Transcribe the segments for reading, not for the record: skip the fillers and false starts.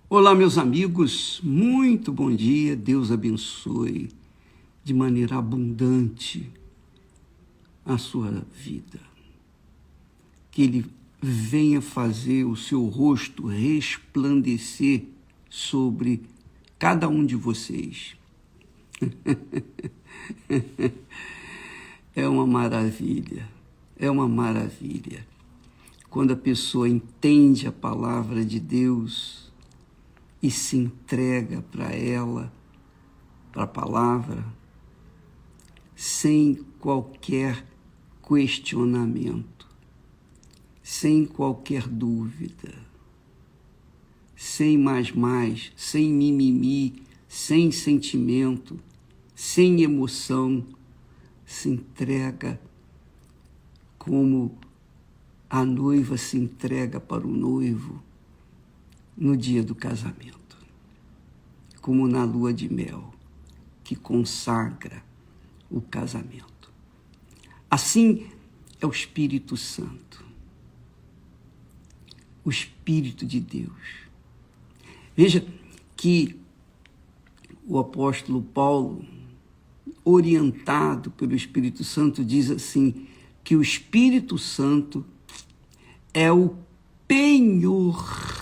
Olá, meus amigos, muito bom dia, Deus abençoe de maneira abundante a sua vida. Que Ele venha fazer o seu rosto resplandecer sobre cada um de vocês. É uma maravilha, é uma maravilha. Quando a pessoa entende a palavra de Deus e se entrega para ela, para a palavra, sem qualquer questionamento, sem qualquer dúvida, sem mais, sem mimimi, sem sentimento, sem emoção, se entrega como a noiva se entrega para o noivo no dia do casamento, como na lua de mel, que consagra o casamento. Assim é o Espírito Santo, o Espírito de Deus. Veja que o apóstolo Paulo, orientado pelo Espírito Santo, diz assim, que o Espírito Santo é o penhor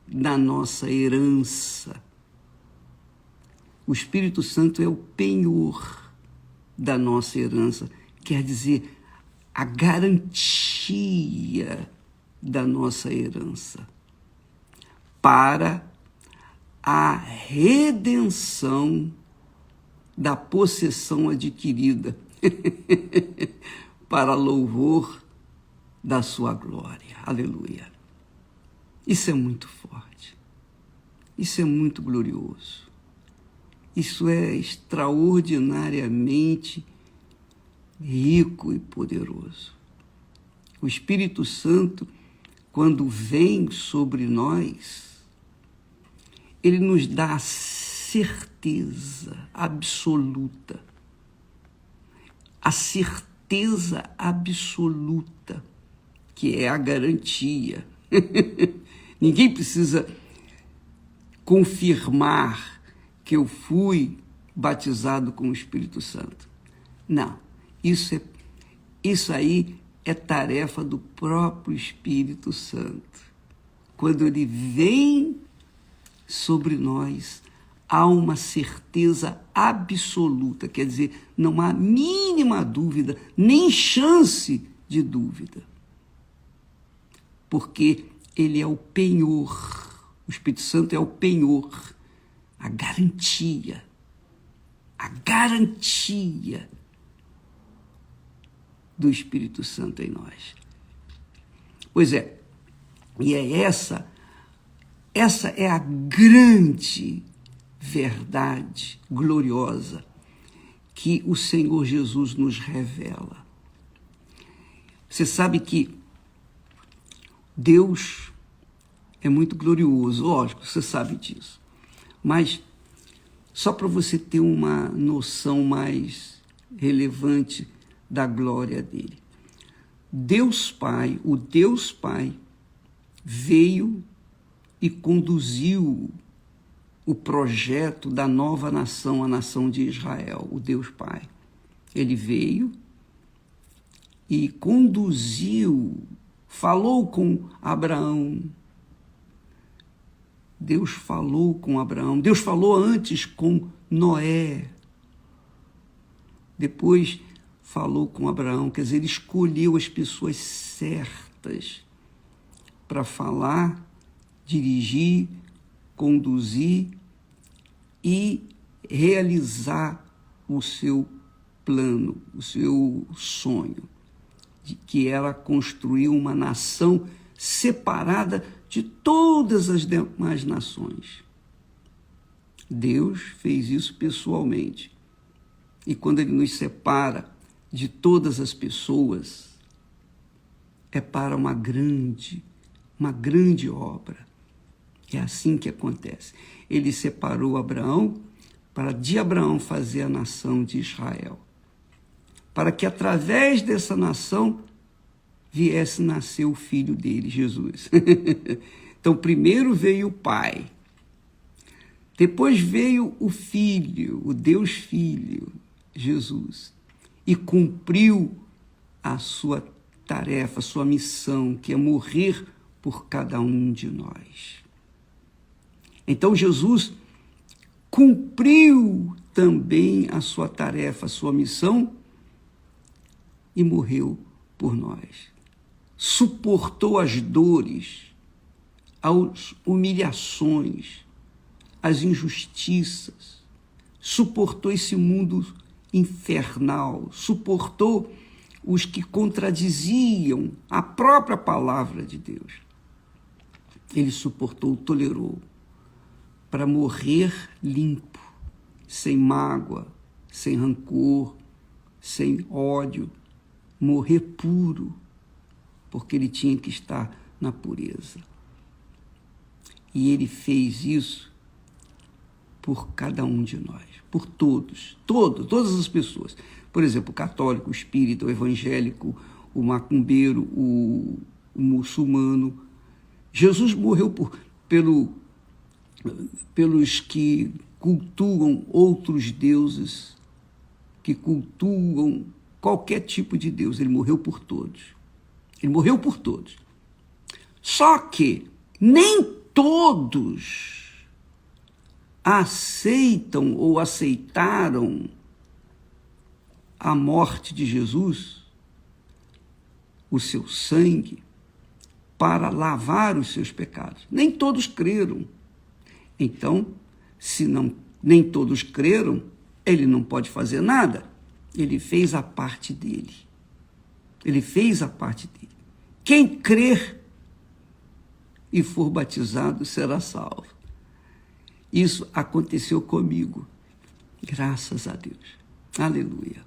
da nossa herança. O Espírito Santo é o penhor da nossa herança, quer dizer, a garantia da nossa herança para a redenção da possessão adquirida para louvor da sua glória. Aleluia. Isso é muito forte. Isso é muito glorioso. Isso é extraordinariamente rico e poderoso. O Espírito Santo, quando vem sobre nós, ele nos dá a certeza absoluta, a certeza absoluta, que é a garantia. Ninguém precisa confirmar que eu fui batizado com o Espírito Santo. Não, isso aí é tarefa do próprio Espírito Santo. Quando ele vem sobre nós, há uma certeza absoluta, quer dizer, não há mínima dúvida, nem chance de dúvida. Porque ele é o penhor, o Espírito Santo é o penhor, a garantia do Espírito Santo em nós. Pois é, e é essa é a grande verdade gloriosa que o Senhor Jesus nos revela. Você sabe que Deus é muito glorioso, lógico, você sabe disso. Mas, só para você ter uma noção mais relevante da glória dele. Deus Pai, o Deus Pai, veio e conduziu o projeto da nova nação, a nação de Israel, o Deus Pai. Ele veio e conduziu, falou com Abraão. Deus falou com Abraão. Deus falou antes com Noé. Depois falou com Abraão. Quer dizer, ele escolheu as pessoas certas para falar, dirigir, conduzir e realizar o seu plano, o seu sonho, de que era construir uma nação separada de todas as demais nações. Deus fez isso pessoalmente. E quando ele nos separa de todas as pessoas, é para uma grande obra. É assim que acontece. Ele separou Abraão para de Abraão fazer a nação de Israel. Para que através dessa nação viesse nascer o filho dele, Jesus. Então, primeiro veio o Pai, depois veio o Filho, o Deus Filho, Jesus, e cumpriu a sua tarefa, a sua missão, que é morrer por cada um de nós. Então, Jesus cumpriu também a sua tarefa, a sua missão, e morreu por nós. Suportou as dores, as humilhações, as injustiças, suportou esse mundo infernal, suportou os que contradiziam a própria palavra de Deus. Ele suportou, tolerou, para morrer limpo, sem mágoa, sem rancor, sem ódio, morrer puro, porque ele tinha que estar na pureza. E ele fez isso por cada um de nós, por todas as pessoas. Por exemplo, o católico, o espírita, o evangélico, o macumbeiro, o muçulmano. Jesus morreu pelos que cultuam outros deuses, que cultuam qualquer tipo de Deus. Ele morreu por todos. Ele morreu por todos. Só que nem todos aceitam ou aceitaram a morte de Jesus, o seu sangue, para lavar os seus pecados. Nem todos creram. Então, se nem todos creram, ele não pode fazer nada. Ele fez a parte dele. Ele fez a parte dele. Quem crer e for batizado será salvo. Isso aconteceu comigo. Graças a Deus. Aleluia.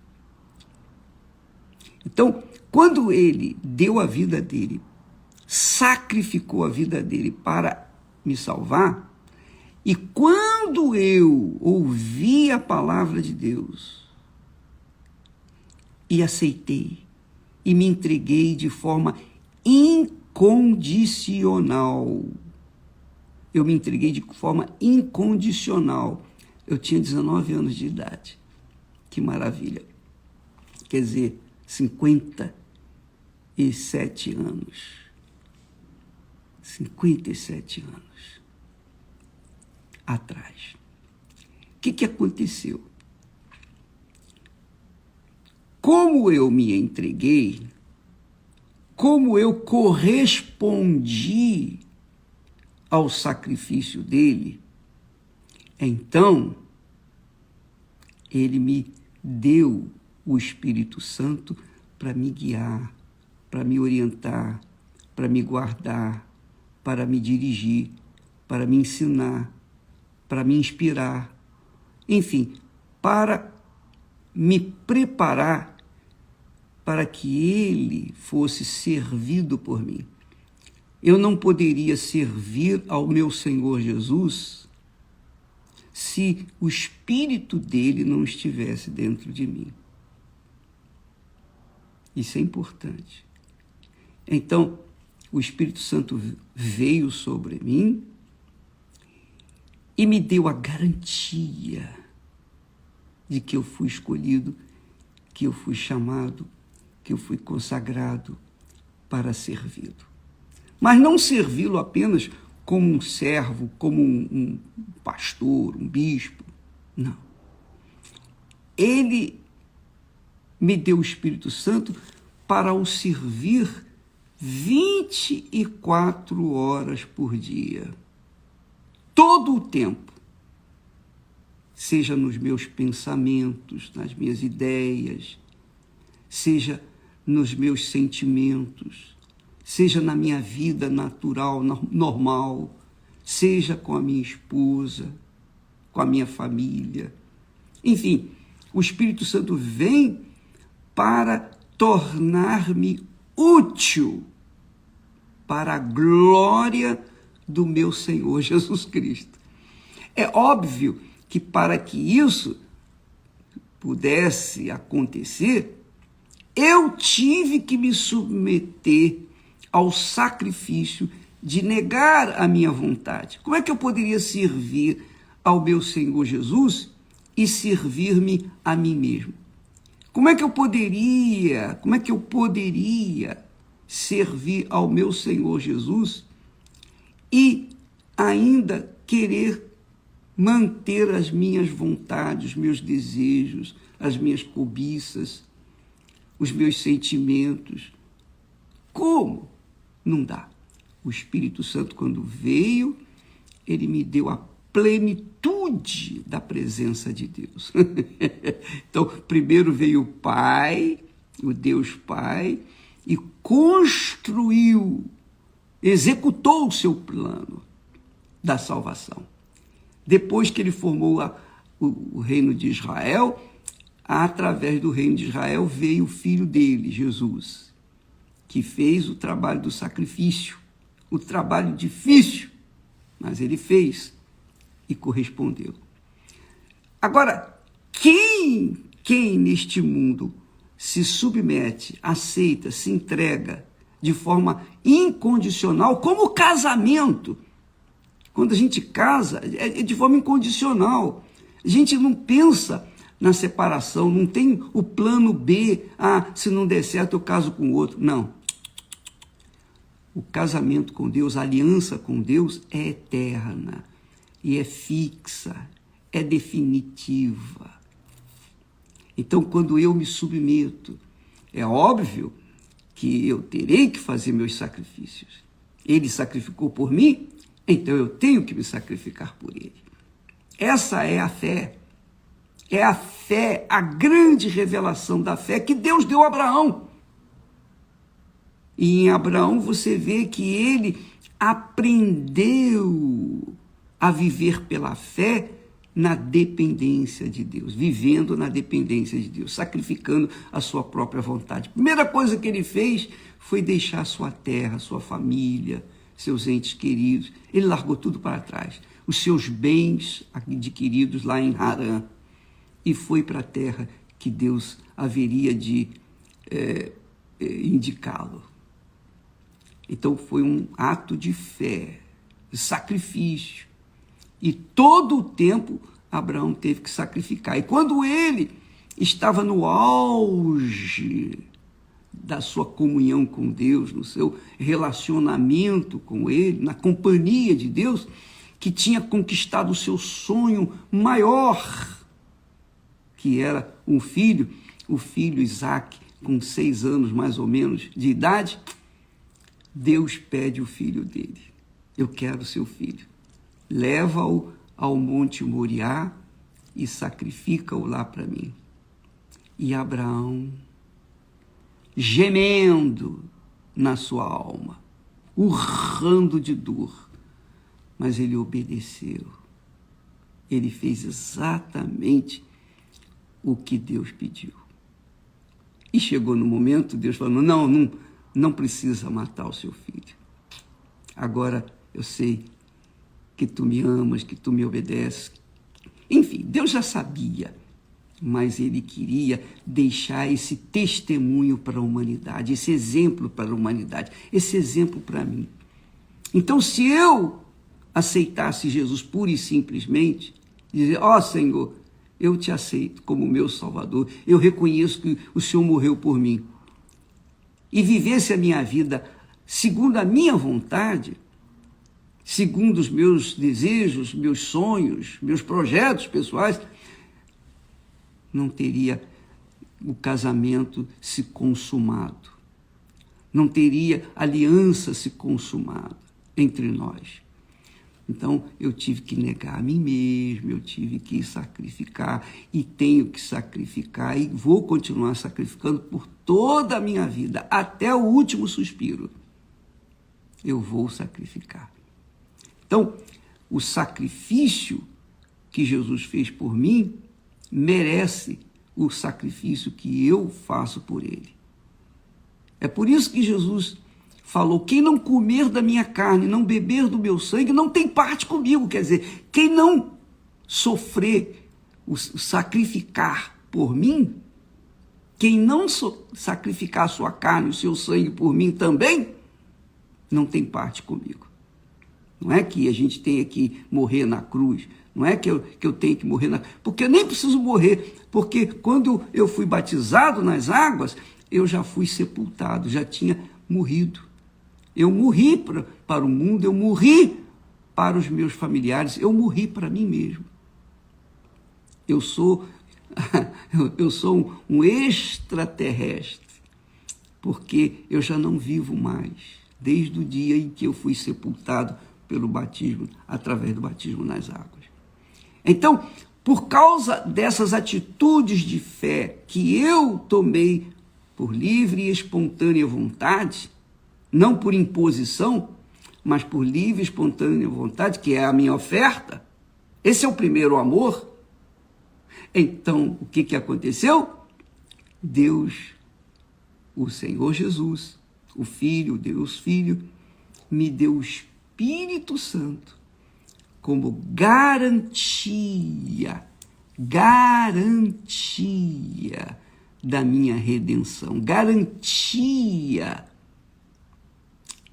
Então, quando ele deu a vida dele, sacrificou a vida dele para me salvar, e quando eu ouvi a palavra de Deus e aceitei e me entreguei de forma incondicional, eu me entreguei de forma incondicional. Eu tinha 19 anos de idade. Que maravilha. Quer dizer, 57 anos. 57 anos atrás. O que aconteceu? Como eu me entreguei, como eu correspondi ao sacrifício dele, então ele me deu o Espírito Santo para me guiar, para me orientar, para me guardar, para me dirigir, para me ensinar, para me inspirar, enfim, para me preparar para que ele fosse servido por mim. Eu não poderia servir ao meu Senhor Jesus se o Espírito dele não estivesse dentro de mim. Isso é importante. Então, o Espírito Santo veio sobre mim e me deu a garantia de que eu fui escolhido, que eu fui chamado, que eu fui consagrado para servi-lo. Mas não servi-lo apenas como um servo, como um pastor, um bispo. Não. Ele me deu o Espírito Santo para o servir 24 horas por dia. Todo o tempo. Seja nos meus pensamentos, nas minhas ideias, seja nos meus sentimentos, seja na minha vida natural, normal, seja com a minha esposa, com a minha família. Enfim, o Espírito Santo vem para tornar-me útil para a glória do meu Senhor Jesus Cristo. É óbvio que para que isso pudesse acontecer, eu tive que me submeter ao sacrifício de negar a minha vontade. Como é que eu poderia servir ao meu Senhor Jesus e servir-me a mim mesmo? Como é que eu poderia servir ao meu Senhor Jesus e ainda querer manter as minhas vontades, os meus desejos, as minhas cobiças, os meus sentimentos? Como? Não dá. O Espírito Santo, quando veio, ele me deu a plenitude da presença de Deus. Então, primeiro veio o Pai, o Deus Pai, e construiu, executou o seu plano da salvação. Depois que ele formou o reino de Israel, através do reino de Israel veio o filho dele, Jesus, que fez o trabalho do sacrifício, o trabalho difícil, mas ele fez e correspondeu. Agora, quem neste mundo se submete, aceita, se entrega de forma incondicional, como o casamento? Quando a gente casa, é de forma incondicional. A gente não pensa na separação, não tem o plano B, se não der certo eu caso com o outro. Não. O casamento com Deus, a aliança com Deus é eterna e é fixa, é definitiva. Então, quando eu me submeto, é óbvio que eu terei que fazer meus sacrifícios. Ele sacrificou por mim, então eu tenho que me sacrificar por ele. Essa é a fé. É a fé, a grande revelação da fé que Deus deu a Abraão. E em Abraão você vê que ele aprendeu a viver pela fé na dependência de Deus, vivendo na dependência de Deus, sacrificando a sua própria vontade. A primeira coisa que ele fez foi deixar sua terra, sua família, seus entes queridos. Ele largou tudo para trás, os seus bens adquiridos lá em Harã, e foi para a terra que Deus haveria de indicá-lo. Então foi um ato de fé, de sacrifício. E todo o tempo Abraão teve que sacrificar. E quando ele estava no auge da sua comunhão com Deus, no seu relacionamento com ele, na companhia de Deus, que tinha conquistado o seu sonho maior, que era um filho, o filho Isaque, com 6 anos mais ou menos de idade, Deus pede o filho dele. Eu quero seu filho. Leva-o ao Monte Moriá e sacrifica-o lá para mim. E Abraão, gemendo na sua alma, urrando de dor, mas ele obedeceu. Ele fez exatamente o que Deus pediu. E chegou no momento, Deus falou, não precisa matar o seu filho. Agora eu sei que tu me amas, que tu me obedeces. Enfim, Deus já sabia, mas ele queria deixar esse testemunho para a humanidade, esse exemplo para a humanidade, esse exemplo para mim. Então, se eu aceitasse Jesus pura e simplesmente, dizer, Senhor, eu te aceito como meu Salvador, eu reconheço que o Senhor morreu por mim, e vivesse a minha vida segundo a minha vontade, segundo os meus desejos, meus sonhos, meus projetos pessoais, não teria o casamento se consumado, não teria aliança se consumada entre nós. Então, eu tive que negar a mim mesmo, eu tive que sacrificar, e tenho que sacrificar, e vou continuar sacrificando por toda a minha vida, até o último suspiro. Eu vou sacrificar. Então, o sacrifício que Jesus fez por mim merece o sacrifício que eu faço por ele. É por isso que Jesus falou, quem não comer da minha carne, não beber do meu sangue, não tem parte comigo. Quer dizer, quem não sofrer, o sacrificar por mim, quem não sacrificar a sua carne, o seu sangue por mim também, não tem parte comigo. Não é que a gente tenha que morrer na cruz, não é que eu tenho que morrer na cruz, porque eu nem preciso morrer, porque quando eu fui batizado nas águas, eu já fui sepultado, já tinha morrido. Eu morri para o mundo, eu morri para os meus familiares, eu morri para mim mesmo. Eu sou um extraterrestre, porque eu já não vivo mais, desde o dia em que eu fui sepultado pelo batismo, através do batismo nas águas. Então, por causa dessas atitudes de fé que eu tomei por livre e espontânea vontade, não por imposição, mas por livre e espontânea vontade, que é a minha oferta, esse é o primeiro amor. Então, o que aconteceu? Deus, o Senhor Jesus, o Filho, Deus Filho, me deu o Espírito Santo como garantia da minha redenção, garantia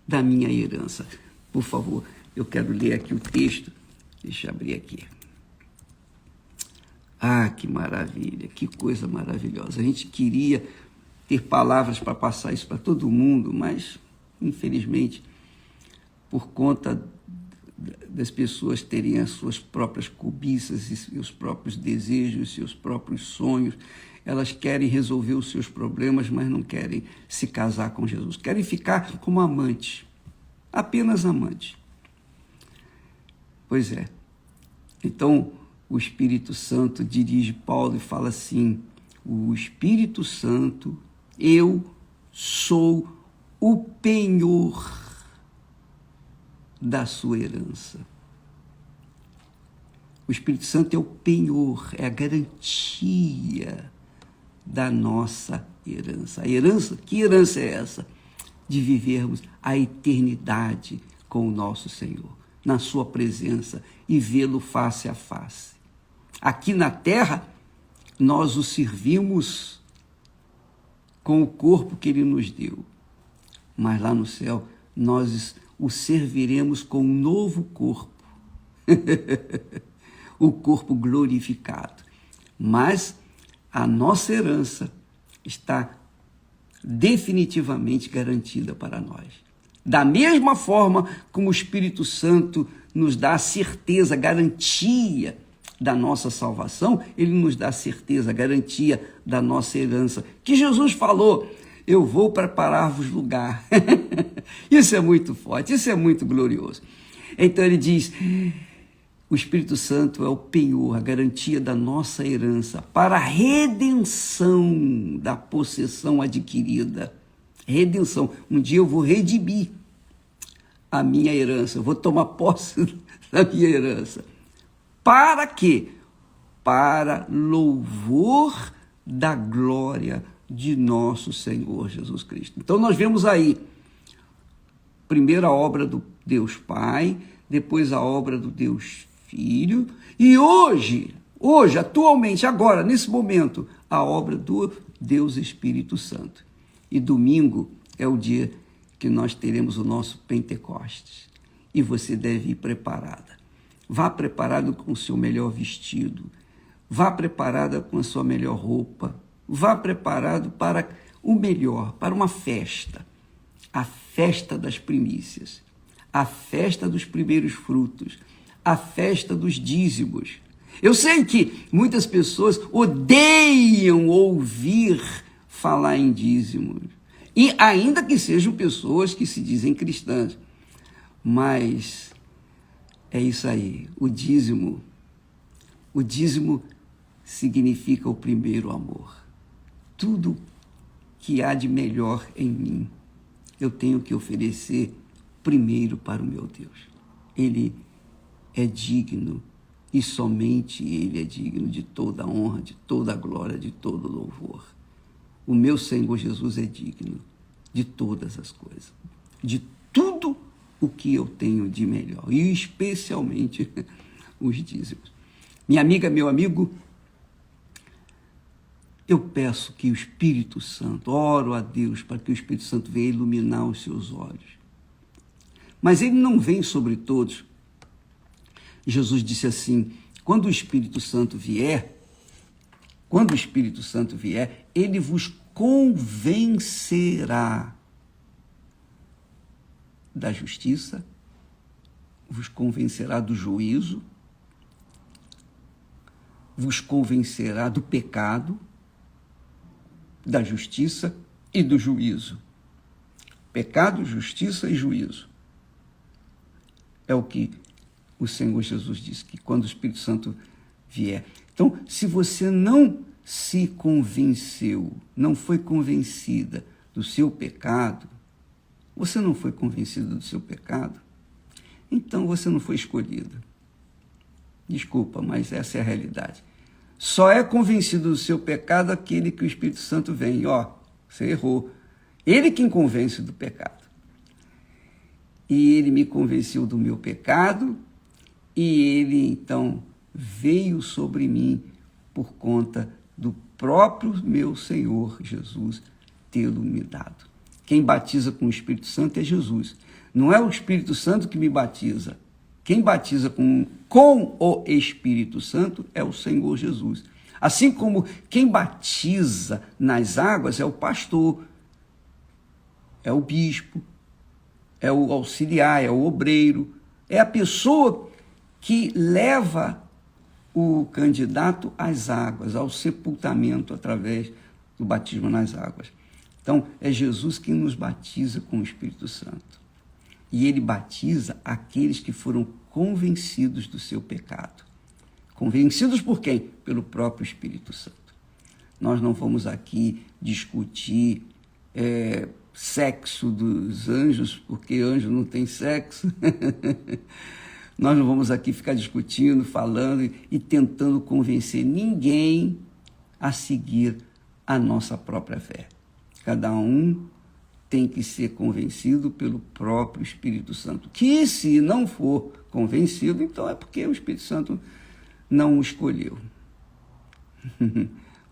da minha herança. Por favor, eu quero ler aqui o texto. Deixa eu abrir aqui. Ah, que maravilha, que coisa maravilhosa. A gente queria ter palavras para passar isso para todo mundo, mas, infelizmente, por conta das pessoas terem as suas próprias cobiças e seus próprios desejos, seus próprios sonhos, elas querem resolver os seus problemas, mas não querem se casar com Jesus. Querem ficar como amantes, apenas amantes. Pois é. Então, o Espírito Santo dirige Paulo e fala assim: o Espírito Santo, eu sou o penhor da sua herança. O Espírito Santo é o penhor, é a garantia da nossa herança. A herança, que herança é essa? De vivermos a eternidade com o nosso Senhor, na sua presença e vê-lo face a face. Aqui na terra, nós o servimos com o corpo que ele nos deu, mas lá no céu, nós o serviremos com um novo corpo, o corpo glorificado. Mas a nossa herança está definitivamente garantida para nós. Da mesma forma como o Espírito Santo nos dá a certeza, a garantia da nossa salvação, ele nos dá a certeza, a garantia da nossa herança. Que Jesus falou: eu vou preparar-vos lugar. Isso é muito forte, isso é muito glorioso. Então ele diz: o Espírito Santo é o penhor, a garantia da nossa herança para a redenção da possessão adquirida. Redenção. Um dia eu vou redimir a minha herança, eu vou tomar posse da minha herança. Para quê? Para louvor da glória de nosso Senhor Jesus Cristo. Então nós vemos aí, primeiro a obra do Deus Pai, depois a obra do Deus Filho, e hoje, atualmente, agora, nesse momento, a obra do Deus Espírito Santo. E domingo é o dia que nós teremos o nosso Pentecostes. E você deve ir preparada. Vá preparado com o seu melhor vestido. Vá preparada com a sua melhor roupa. Vá preparado para o melhor, para uma festa. A festa das primícias. A festa dos primeiros frutos. A festa dos dízimos. Eu sei que muitas pessoas odeiam ouvir falar em dízimos. E ainda que sejam pessoas que se dizem cristãs. Mas é isso aí. O dízimo significa o primeiro amor. Tudo que há de melhor em mim, eu tenho que oferecer primeiro para o meu Deus. Ele é digno, e somente Ele é digno de toda a honra, de toda a glória, de todo o louvor. O meu Senhor Jesus é digno de todas as coisas, de tudo o que eu tenho de melhor, e especialmente os dízimos. Minha amiga, meu amigo, eu peço que o Espírito Santo, oro a Deus para que o Espírito Santo venha iluminar os seus olhos. Mas ele não vem sobre todos. Jesus disse assim, quando o Espírito Santo vier, ele vos convencerá da justiça, vos convencerá do juízo, vos convencerá do pecado, da justiça e do juízo. Pecado, justiça e juízo. É o que o Senhor Jesus disse, que quando o Espírito Santo vier. Então, se você não se convenceu, não foi convencida do seu pecado, você não foi convencido do seu pecado, então você não foi escolhida. Desculpa, mas essa é a realidade. Só é convencido do seu pecado aquele que o Espírito Santo vem. Você errou. Ele quem convence do pecado. E ele me convenceu do meu pecado, e ele então veio sobre mim por conta do próprio meu Senhor Jesus tê-lo me dado. Quem batiza com o Espírito Santo é Jesus. Não é o Espírito Santo que me batiza. Quem batiza com o Espírito Santo é o Senhor Jesus. Assim como quem batiza nas águas é o pastor, é o bispo, é o auxiliar, é o obreiro, é a pessoa que leva o candidato às águas, ao sepultamento através do batismo nas águas. Então, é Jesus quem nos batiza com o Espírito Santo. E ele batiza aqueles que foram convencidos do seu pecado. Convencidos por quem? Pelo próprio Espírito Santo. Nós não vamos aqui discutir sexo dos anjos, porque anjo não tem sexo. Nós não vamos aqui ficar discutindo, falando e tentando convencer ninguém a seguir a nossa própria fé. Cada um tem que ser convencido pelo próprio Espírito Santo. Que se não for convencido, então é porque o Espírito Santo não o escolheu.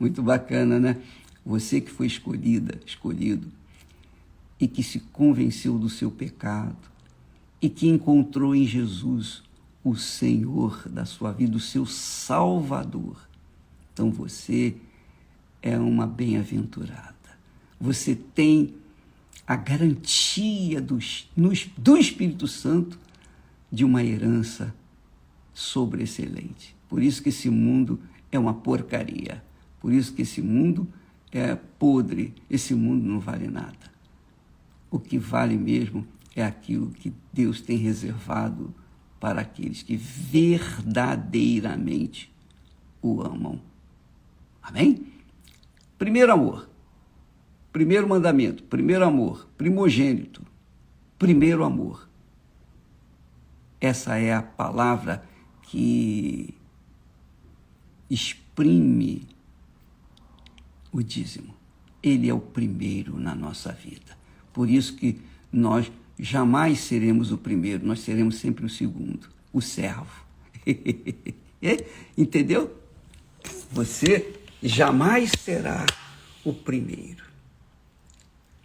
Muito bacana, né? Você que foi escolhido, e que se convenceu do seu pecado, e que encontrou em Jesus o Senhor da sua vida, o seu Salvador. Então você é uma bem-aventurada. Você tem a garantia do Espírito Santo de uma herança sobreexcelente. Por isso que esse mundo é uma porcaria. Por isso que esse mundo é podre. Esse mundo não vale nada. O que vale mesmo é aquilo que Deus tem reservado para aqueles que verdadeiramente o amam. Amém? Primeiro amor. Primeiro mandamento, primeiro amor, primogênito, primeiro amor. Essa é a palavra que exprime o dízimo. Ele é o primeiro na nossa vida. Por isso que nós jamais seremos o primeiro, nós seremos sempre o segundo, o servo. Entendeu? Você jamais será o primeiro.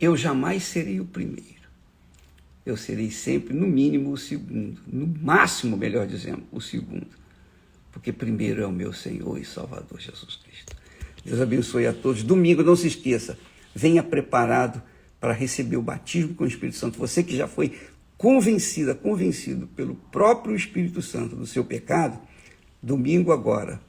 Eu jamais serei o primeiro. Eu serei sempre, no mínimo, o segundo. No máximo, melhor dizendo, o segundo. Porque primeiro é o meu Senhor e Salvador Jesus Cristo. Deus abençoe a todos. Domingo, não se esqueça, venha preparado para receber o batismo com o Espírito Santo. Você que já foi convencido pelo próprio Espírito Santo do seu pecado, domingo agora,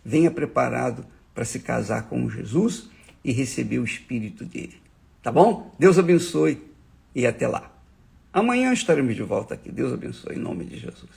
venha preparado para se casar com Jesus e receber o Espírito dele. Tá bom? Deus abençoe e até lá. Amanhã estaremos de volta aqui. Deus abençoe em nome de Jesus.